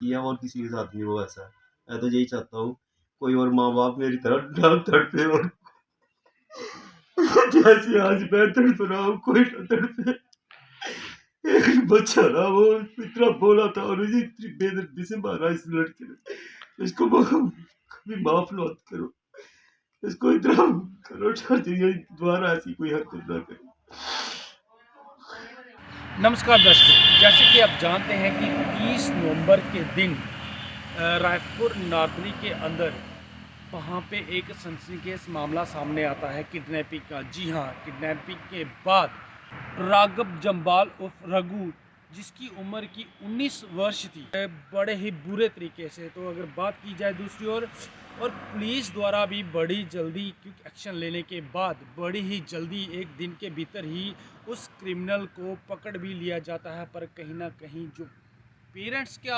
किया और किसी के साथ नहीं हुआ ऐसा। मैं तो यही चाहता हूँ कोई और माँ-बाप मेरी तरह ना तड़पे और जैसे आज मैं तड़प रहा हूँ कोई ना तड़पे। एक बच्चा था वो इतना भोला था और मुझे इतनी बेदर्दी से मारा इस लड़के ने। इसको कभी माफ़ मत करो। इसको इतना करो चाहिए दोबारा ऐसी कोई हरकत ना करे। नमस्कार दर्शकों, जैसे कि आप जानते हैं कि 30 नवंबर के दिन रायपुर नारदरी के अंदर वहाँ पे एक सनसनीखेज मामला सामने आता है किडनैपिंग का। जी हाँ, किडनैपिंग के बाद राघव जम्बाल उर्फ रघु, जिसकी उम्र की 19 वर्ष थी, बड़े ही बुरे तरीके से। तो अगर बात की जाए दूसरी ओर और पुलिस द्वारा भी बड़ी जल्दी क्विक एक्शन लेने के बाद बड़ी ही जल्दी एक दिन के भीतर ही उस क्रिमिनल को पकड़ भी लिया जाता है। पर कहीं ना कहीं जो पेरेंट्स के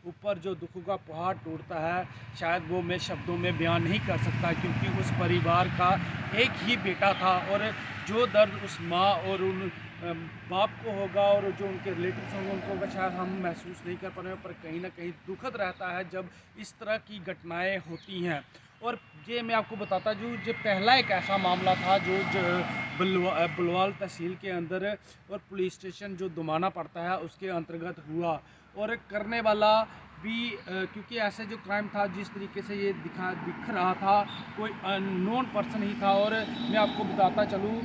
ऊपर जो दुखों का पहाड़ टूटता है, शायद वो मैं शब्दों में बयान नहीं कर सकता, क्योंकि उस परिवार का एक ही बेटा था और जो दर्द उस माँ और उन बाप को होगा और जो उनके रिलेटिव्स होंगे उनको होगा, शायद हम महसूस नहीं कर पा रहे हैं। पर कहीं ना कहीं दुखद रहता है जब इस तरह की घटनाएं होती हैं। और ये मैं आपको बताता जो पहला एक ऐसा मामला था जो बलवाल तहसील के अंदर और पुलिस स्टेशन जो दुमाना पड़ता है उसके अंतर्गत हुआ। और करने वाला भी क्योंकि ऐसे जो क्राइम था जिस तरीके से ये दिख रहा था, कोई अननोन पर्सन ही था। और मैं आपको बताता चलूँ,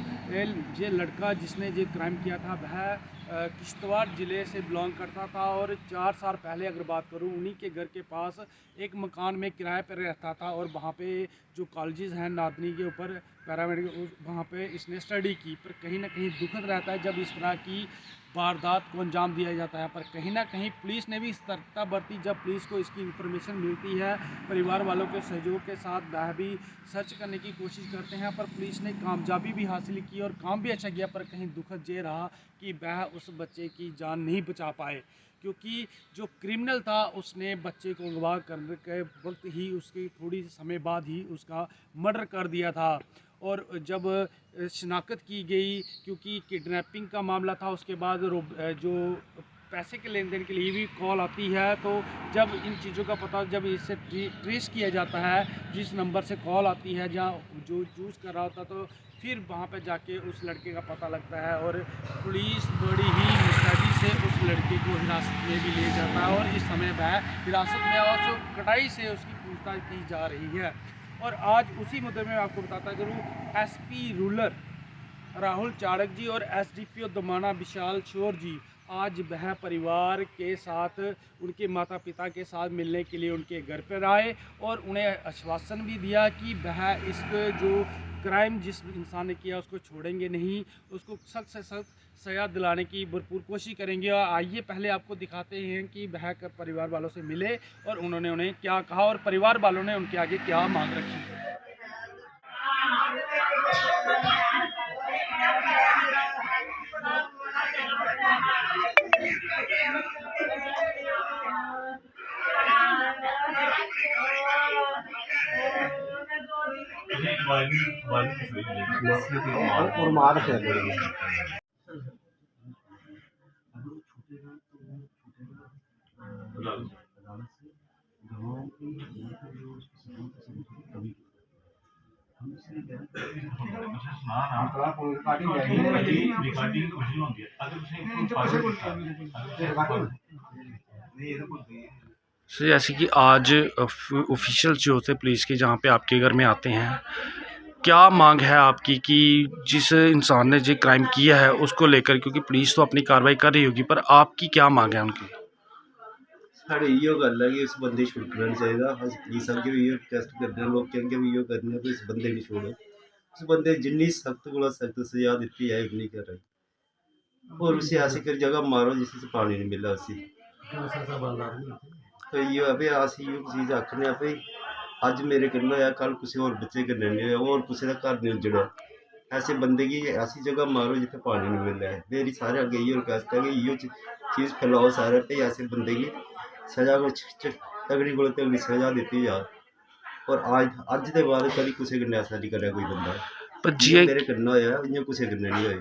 ये लड़का जिसने ये क्राइम किया था वह किश्तवाड़ ज़िले से बिलोंग करता था और 4 साल पहले अगर बात करूं, उन्हीं के घर के पास एक मकान में किराए पर रहता था। और वहाँ पे जो कॉलेजेस हैं नादनी के ऊपर पैरामेडिकल, वहाँ पे इसने स्टडी की। पर कहीं ना कहीं दुखद रहता है जब इस तरह की वारदात को अंजाम दिया जाता है। पर कहीं ना कहीं पुलिस ने भी सतर्कता बरती। जब पुलिस को इसकी इंफॉर्मेशन मिलती है, परिवार वालों के सहयोग के साथ वह भी सर्च करने की कोशिश करते हैं, पर पुलिस ने कामयाबी भी हासिल की और काम भी अच्छा किया। पर कहीं दुखद ये रहा कि वह उस बच्चे की जान नहीं बचा पाए, क्योंकि जो क्रिमिनल था उसने बच्चे को अगवा करने के वक्त ही उसके थोड़ी समय बाद ही उसका मर्डर कर दिया था। और जब शिनाख्त की गई, क्योंकि किडनैपिंग का मामला था, उसके बाद जो पैसे के लेन देन के लिए भी कॉल आती है, तो जब इन चीज़ों का पता, जब इसे ट्रेस किया जाता है जिस नंबर से कॉल आती है जहाँ जो चूज़ कर रहा होता, तो फिर वहाँ पे जाके उस लड़के का पता लगता है और पुलिस बड़ी ही मुस्तैदी से उस लड़के को हिरासत में भी ले जाता है। और इस समय वह हिरासत में और जो कड़ाई से उसकी पूछताछ की जा रही है। और आज उसी मुद्दे में आपको बताता चलूँ, एसपी रूरल राहुल चाड़क जी और एसडीपीओ दमाना विशाल शोर जी आज वह परिवार के साथ, उनके माता पिता के साथ मिलने के लिए उनके घर पर आए और उन्हें आश्वासन भी दिया कि वह इस जो क्राइम जिस इंसान ने किया उसको छोड़ेंगे नहीं, उसको सख्त से सख्त सजा दिलाने की भरपूर कोशिश करेंगे। और आइए पहले आपको दिखाते हैं कि वह परिवार वालों से मिले और उन्होंने उन्हें क्या कहा और परिवार वालों ने उनके आगे क्या मांग रखी। और मार रखे सर, जैसे कि आज ऑफिशियल जो होते हैं पुलिस के, जहाँ पे आपके घर में आते हैं, क्या मांग है आपकी कि जिस इंसान ने जो क्राइम किया है उसको लेकर, क्योंकि पुलिस तो अपनी कार्रवाई कर रही होगी, पर आपकी क्या मांग है उनकी? साढ़े इो गल है कि इस बंदे छुड़कना नहीं चाहिए। अस पुलिस अगे भी रिक्वेस्ट करते हैं, लोग अगे भी इो करने कि इस बंदे नहीं छोड़ो। उस बंदे जिन्नी सख्त को सख्त सजा दी है उन्नी कर, और उसे ऐसी कर जगह मारो जिससे पानी नहीं मिला उसी। तो इो है भाई अस इो चीज़ आखने भाई अज मेरे कन्नै होया कल किसी होर बच्चे कन्नै नहीं होया और किसी का घर नहीं उजड़ा। ऐसे बंदे की ऐसी जगह मारो जिथे पानी नहीं मिल रहा है। मेरी सारे अगे इो रिक्वेस्ट है कि इो चीज़ फैलाओ सारे भाई ऐसे बंदे की सजा को तगड़ी को तगड़ी सजा दी जाए। और अज के बाद कभी किसी कन्नै ऐसा नहीं करे कोई बंदा। पर जियां मेरे कन्नै होया इयां किसी कन्नै नहीं होए।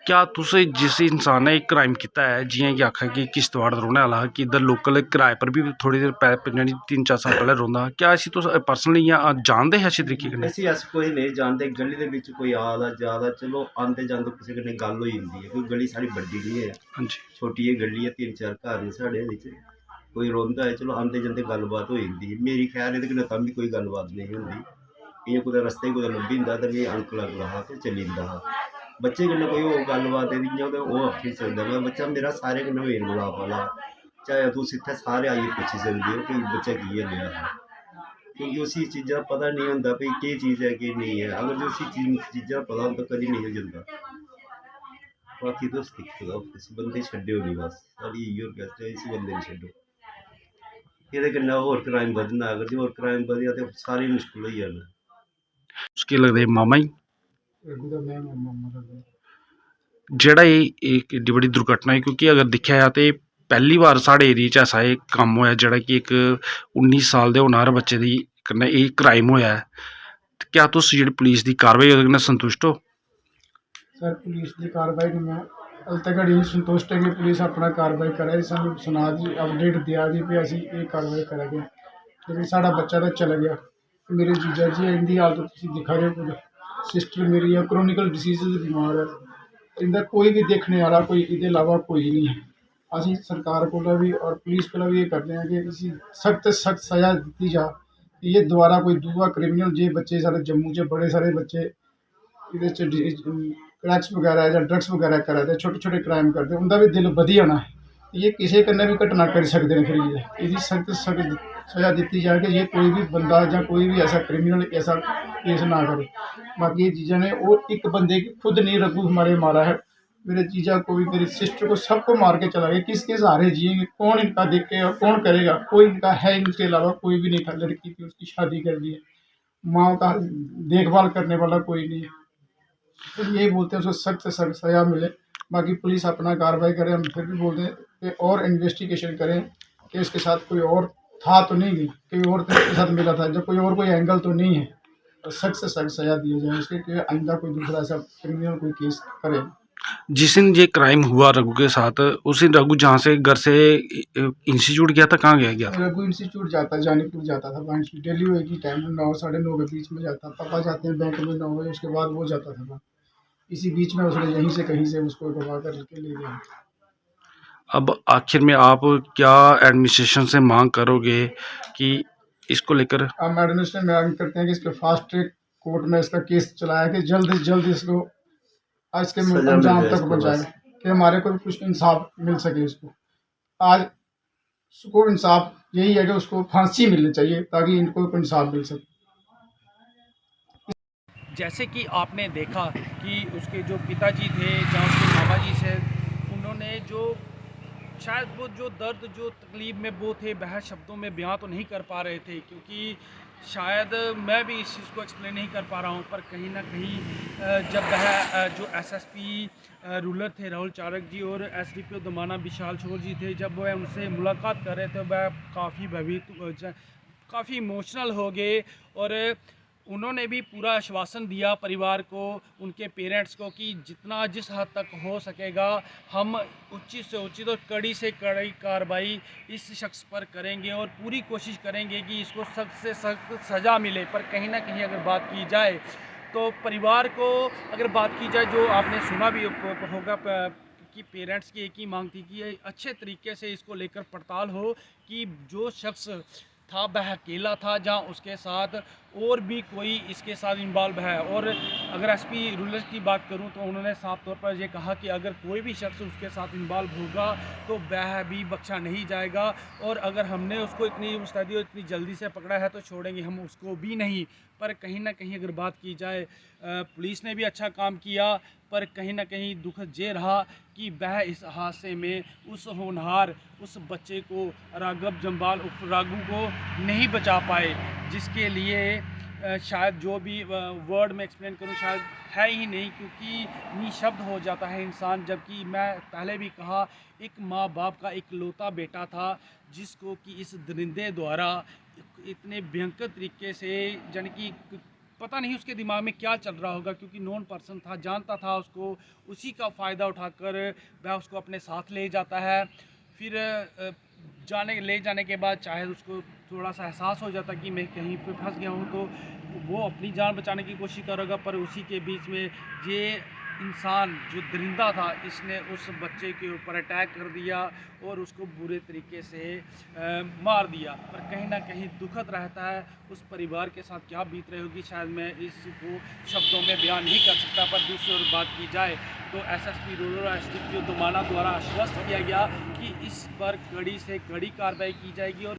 क्या तुस जिस इंसान ने क्राइम किया है, जियां कि आखा कि किश्तवाड़ दा रौह्ने आह्ला हा, कि इद्धर लोकल किराए पर भी थोड़ी देर पैह्लें 3-4 साल पैह्लें रौंह्दा हा, क्या इसी तुस पर्सनली इ'यां जानदे हे अच्छे तरीके कन्नै? ਅਸੀਂ ਐਸ ਕੋਈ ਨਹੀਂ ਜਾਣਦੇ ਗਲੀ ਦੇ ਵਿੱਚ ਕੋਈ ਆਦਾ ਜਿਆਦਾ ਚਲੋ ਆਂਦੇ ਜਾਂਦੇ ਕਿਸੇ ਕਨੇ ਗੱਲ ਹੋ ਜਾਂਦੀ ਹੈ ਕੋਈ ਗਲੀ ਸਾਡੀ ਵੱਡੀ ਨਹੀਂ ਹੈ ਹਾਂਜੀ। ਛੋਟੀ ਜਿਹੀ ਗਲੀ ਹੈ 3-4 ਘਰ ਨੇ ਸਾਡੇ ਵਿੱਚ ਕੋਈ ਰੋਂਦਾ ਹੈ ਚਲੋ ਆਂਦੇ ਜਾਂਦੇ ਗੱਲਬਾਤ ਹੋ ਜਾਂਦੀ ਹੈ ਮੇਰੀ ਖੈਰ ਇਹਦੇ ਕੋਲ ਤਾਂ ਵੀ ਕੋਈ ਗੱਲਬਾਤ ਨਹੀਂ ਹੁੰਦੀ ਇਹ ਕੁਦੇ ਰਸਤੇ ਕੁਦੇ ਲੱਭੀ ਹੁੰਦਾ ਤੇ ਇਹ ਅੰਕਲ ਅਗਲਾ ਹਾਂ ਤੇ ਚੱਲੀ ਜਾਂਦਾ ਹਾਂ ਬੱਚੇ ਕਨੇ ਕੋਈ ਉਹ ਗੱਲਬਾਤ ਇਹਦੀ ਜਾਂ ਉਹ ਆਖੀ ਸਕਦਾ ਮੈਂ ਬੱਚਾ ਮੇਰਾ ਸਾਰੇ ਕਨੇ ਮੇਲ ਮਿਲਾਪ ਵਾਲਾ ਚਾਹੇ ਤੁਸੀਂ ਇੱਥੇ ਸਾਰੇ ਆਈਏ ਪੁੱਛੀ ਸਕਦੇ ਹੋ ਕਿ ਬੱਚਾ ਕੀ ਹੈ ਲਿਆ ਹੈ क्योंकि उसी चीज़ का पता नहीं होता भाई क्या चीज़ है कि नहीं है अगर जो उसी चीज़ का पता होता कभी नहीं हो जाता बाकी तो सीखो इस बंदे छड्डो नहीं बस सारी इयो रिक्वेस्ट है इसी बंदे ने छड्डो ये कन्नै होर क्राइम बधना अगर जो होर क्राइम बधेआ तो सारी मुश्किल हो जाना उसके लगदे मामा ही रघु का मैं मामा लगदा जेह्ड़ा एह् एड्डी बड्डी दुर्घटना है, क्योंकि अगर दिक्खेआ जा ते पैह्ली बार साढ़े एरिया च ऐसा एह् कम्म होया जेह्ड़ा कि इक 19 साल दे होनहार बच्चे दी कन्नै एह् क्राइम होया है। ते क्या तुस जेह्ड़ी पुलिस दी कारवाई ओह्दे कन्नै संतुश्ट हो? सर पुलिस की कार्रवाई ने मैं हाल तक अड़ी संतुष्ट है कि पुलिस अपना कार्रवाई करे सानू सुना दी अपडेट दिया दी भी असी ये कार्रवाई करेंगे लेकिन साड़ा बच्चा तो चला गया मेरे जीजा जी इनकी हालत तुम दिखा रहे हो सिस्टर मेरी है क्रोनिकल डिसीज बीमार है इनका कोई भी देखने वाला कोई इहदे अलावा कोई नहीं है असी सरकार को भी और पुलिस को भी ये करते हैं कि इसी सख्त सख्त सज़ा दी जा कि ये दोबारा कोई दूआ क्रिमिनल जे बच्चे सारे जम्मू च बड़े सारे बच्चे ਇਹਦੇ ਚ क्रैक्स वगैरह ਜਾਂ ड्रग्स वगैरह करा दे छोटे छोटे क्राइम करते उनका भी दिल बधी जाना है ये किसी कन्नै भी घटना कर सकते हैं फिर इसकी सख्त सख्त सज़ा दी जाए कि ये कोई भी बंदा या कोई भी ऐसा क्रिमिनल ऐसा केस ना करे बाकी ये चीज़ें ने वो एक बंदे की खुद नहीं रघु हमारे मारा है मेरे जीजा को भी मेरी सिस्टर को सबको मार के चला गया किसके सहारे जिएंगे कौन इनका देखेगा कौन करेगा कोई इनका है इनके अलावा कोई भी नहीं था लड़की थी उसकी शादी कर दी है माँ का देखभाल करने वाला कोई नहीं है तो यही बोलते हैं उसको सख्त से सख्त सज़ा मिले बाकी पुलिस अपना कार्रवाई करे हम फिर भी बोलते हैं कि और इन्वेस्टिगेशन करें कि इसके साथ कोई और था तो नहीं कोई और तो इसके साथ मिला था जब कोई और कोई एंगल तो नहीं है और सख्त से सख्त सज़ा दी जाए उसके कि आइंदा कोई दूसरा ऐसा क्रिमिनल कोई केस करे जिस दिन ये क्राइम हुआ रघु के साथ, उस दिन रघु जहाँ से घर से इंस्टीट्यूट गया था, कहाँ गया था? रघु इंस्टीट्यूट जाता जानीपुर जाता था वहाँ डेली हुए की टाइम 9 साढ़े 9 के बीच में जाता पापा जाते हैं बैंक में 9 बजे उसके बाद वो जाता था वहाँ इसी बीच में उसने यहीं से कहीं से उसको गवा कर के ले गया अब आखिर में आप क्या एडमिनिस्ट्रेशन से मांग करोगे कि इसको लेकर? हम एडमिनिस्ट्रेशन मांग करते हैं कि इसके फास्ट ट्रैक कोर्ट में इसका केस चलाया कि जल्द से जल्द इसको आज के सजा मिल अंजाम जाए तक इसको पहुँचाए बस। कि हमारे को कुछ इंसाफ मिल सके इसको आज उसको इंसाफ यही है कि उसको फांसी मिलनी चाहिए ताकि इनको इंसाफ मिल सके जैसे कि आपने देखा कि उसके जो पिताजी थे या उसके मामा जी से उन्होंने जो शायद वो जो दर्द जो तकलीफ़ में वो थे वह शब्दों में बयां तो नहीं कर पा रहे थे, क्योंकि शायद मैं भी इस चीज़ को एक्सप्लेन नहीं कर पा रहा हूं, पर कहीं ना कहीं जब वह जो एसएसपी रूरल थे राहुल चारक जी और एसडीपीओ दमाना विशाल शोर जी थे, जब वह उनसे मुलाकात कर रहे थे वह काफ़ी भयभीत काफ़ी इमोशनल हो गए और उन्होंने भी पूरा आश्वासन दिया परिवार को, उनके पेरेंट्स को, कि जितना जिस हद तक हो सकेगा हम उचित से उचित और कड़ी से कड़ी कार्रवाई इस शख्स पर करेंगे और पूरी कोशिश करेंगे कि इसको सख्त से सख्त सज़ा मिले। पर कहीं ना कहीं अगर बात की जाए तो परिवार को अगर बात की जाए, जो आपने सुना भी होगा कि पेरेंट्स की एक ही मांग थी कि ये अच्छे तरीके से इसको लेकर पड़ताल हो कि जो शख्स था वह अकेला था जहाँ उसके साथ और भी कोई इसके साथ इन्वॉल्व है। और अगर एसपी रूरल की बात करूं तो उन्होंने साफ तौर पर ये कहा कि अगर कोई भी शख्स उसके साथ इन्वॉल्व होगा तो वह भी बख्शा नहीं जाएगा और अगर हमने उसको इतनी मुस्तैदी और इतनी जल्दी से पकड़ा है तो छोड़ेंगे हम उसको भी नहीं। पर कहीं ना कहीं अगर बात की जाए पुलिस ने भी अच्छा काम किया, पर कहीं ना कहीं दुखद ये रहा कि वह इस हादसे में उस होनहार उस बच्चे को राघव जम्बाल उर्फ राघू को नहीं बचा पाए, जिसके लिए शायद जो भी वर्ड में एक्सप्लेन करूं शायद है ही नहीं, क्योंकि निशब्द हो जाता है इंसान। जबकि मैं पहले भी कहा, एक माँ बाप का इकलौता बेटा था जिसको कि इस दरिंदे द्वारा इतने भयंकर तरीके से यानी कि पता नहीं उसके दिमाग में क्या चल रहा होगा, क्योंकि नॉन पर्सन था, जानता था उसको, उसी का फ़ायदा उठाकर वह उसको अपने साथ ले जाता है। फिर ले जाने के बाद चाहे उसको थोड़ा सा एहसास हो जाता कि मैं कहीं पे फंस गया हूँ, तो वो अपनी जान बचाने की कोशिश करेगा, पर उसी के बीच में ये इंसान जो दरिंदा था, इसने उस बच्चे के ऊपर अटैक कर दिया और उसको बुरे तरीके से मार दिया। पर कहीं ना कहीं दुखद रहता है, उस परिवार के साथ क्या बीत रही होगी शायद मैं इसको शब्दों में बयान नहीं कर सकता। पर दूसरी ओर बात की जाए तो एसएसपी रूरल एसडीपीओ दोमाना द्वारा आश्वस्त किया गया कि इस पर कड़ी से कड़ी कार्रवाई की जाएगी और